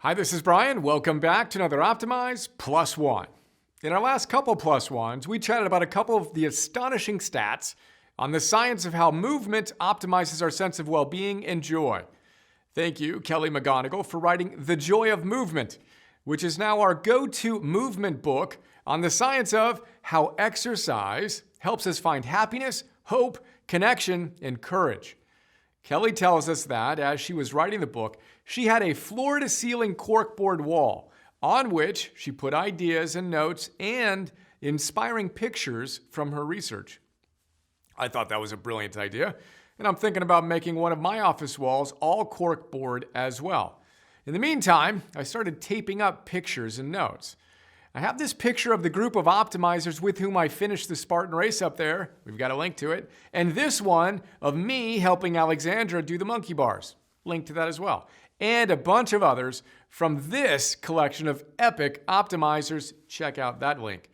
Hi, this is Brian. Welcome back to another Optimize Plus One. In our last couple Plus Ones, we chatted about a couple of the astonishing stats on the science of how movement optimizes our sense of well-being and joy. Thank you, Kelly McGonigal, for writing The Joy of Movement, which is now our go-to movement book on the science of how exercise helps us find happiness, hope, connection, and courage. Kelly tells us that, as she was writing the book, she had a floor-to-ceiling corkboard wall on which she put ideas and notes and inspiring pictures from her research. I thought that was a brilliant idea, and I'm thinking about making one of my office walls all corkboard as well. In the meantime, I started taping up pictures and notes. I have this picture of the group of optimizers with whom I finished the Spartan race up there. We've got a link to it. And this one of me helping Alexandra do the monkey bars. Link to that as well. And a bunch of others from this collection of epic optimizers. Check out that link.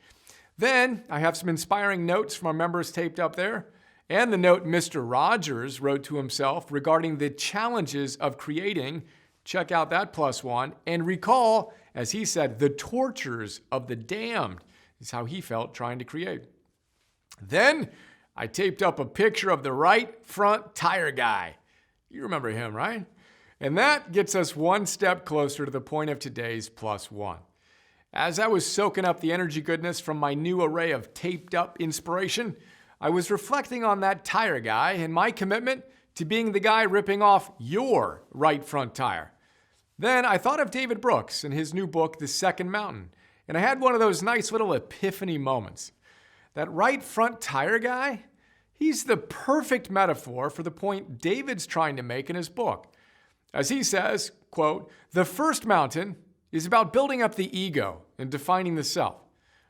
Then I have some inspiring notes from our members taped up there. And the note Mr. Rogers wrote to himself regarding the challenges of creating. Check out that plus one. And recall, as he said, the tortures of the damned is how he felt trying to create. Then I taped up a picture of the right front tire guy. You remember him, right? And that gets us one step closer to the point of today's plus one. As I was soaking up the energy goodness from my new array of taped up inspiration, I was reflecting on that tire guy and my commitment to being the guy ripping off your right front tire. Then I thought of David Brooks and his new book, The Second Mountain, and I had one of those nice little epiphany moments. That right front tire guy, he's the perfect metaphor for the point David's trying to make in his book. As he says, quote, "The first mountain is about building up the ego and defining the self.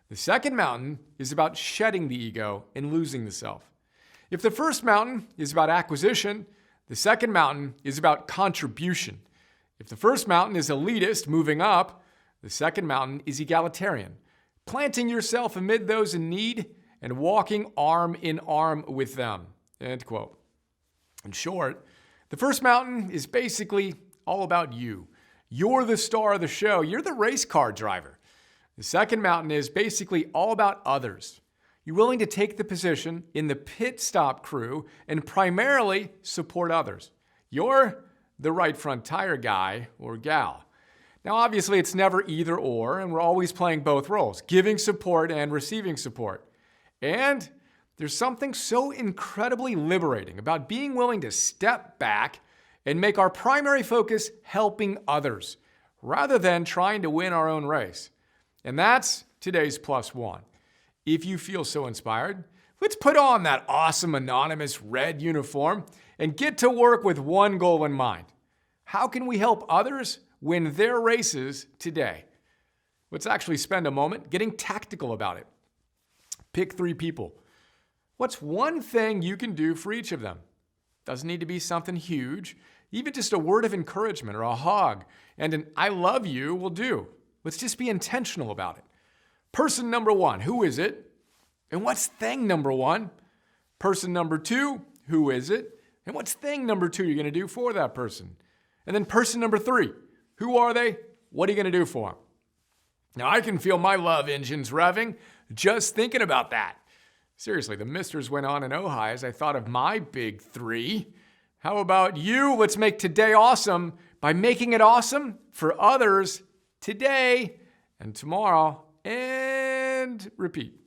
The second mountain is about shedding the ego and losing the self. If the first mountain is about acquisition, the second mountain is about contribution. If the first mountain is elitist, moving up, the second mountain is egalitarian, planting yourself amid those in need and walking arm in arm with them." End quote. In short, the first mountain is basically all about you. You're the star of the show. You're the race car driver. The second mountain is basically all about others. You're willing to take the position in the pit stop crew and primarily support others. You're the right front tire guy or gal. Now, obviously, it's never either or, and we're always playing both roles, giving support and receiving support. And there's something so incredibly liberating about being willing to step back and make our primary focus helping others, rather than trying to win our own race. And that's today's plus one. If you feel so inspired, let's put on that awesome anonymous red uniform and get to work with one goal in mind. How can we help others win their races today? Let's actually spend a moment getting tactical about it. Pick 3 people. What's one thing you can do for each of them? Doesn't need to be something huge. Even just a word of encouragement or a hug and an "I love you" will do. Let's just be intentional about it. Person number 1, who is it? And what's thing number 1? Person number 2, who is it? And what's thing number 2 you're going to do for that person? And then person number 3, who are they? What are you going to do for them? Now, I can feel my love engines revving just thinking about that. Seriously, the misters went on in Ojai as I thought of my big 3. How about you? Let's make today awesome by making it awesome for others today and tomorrow and repeat.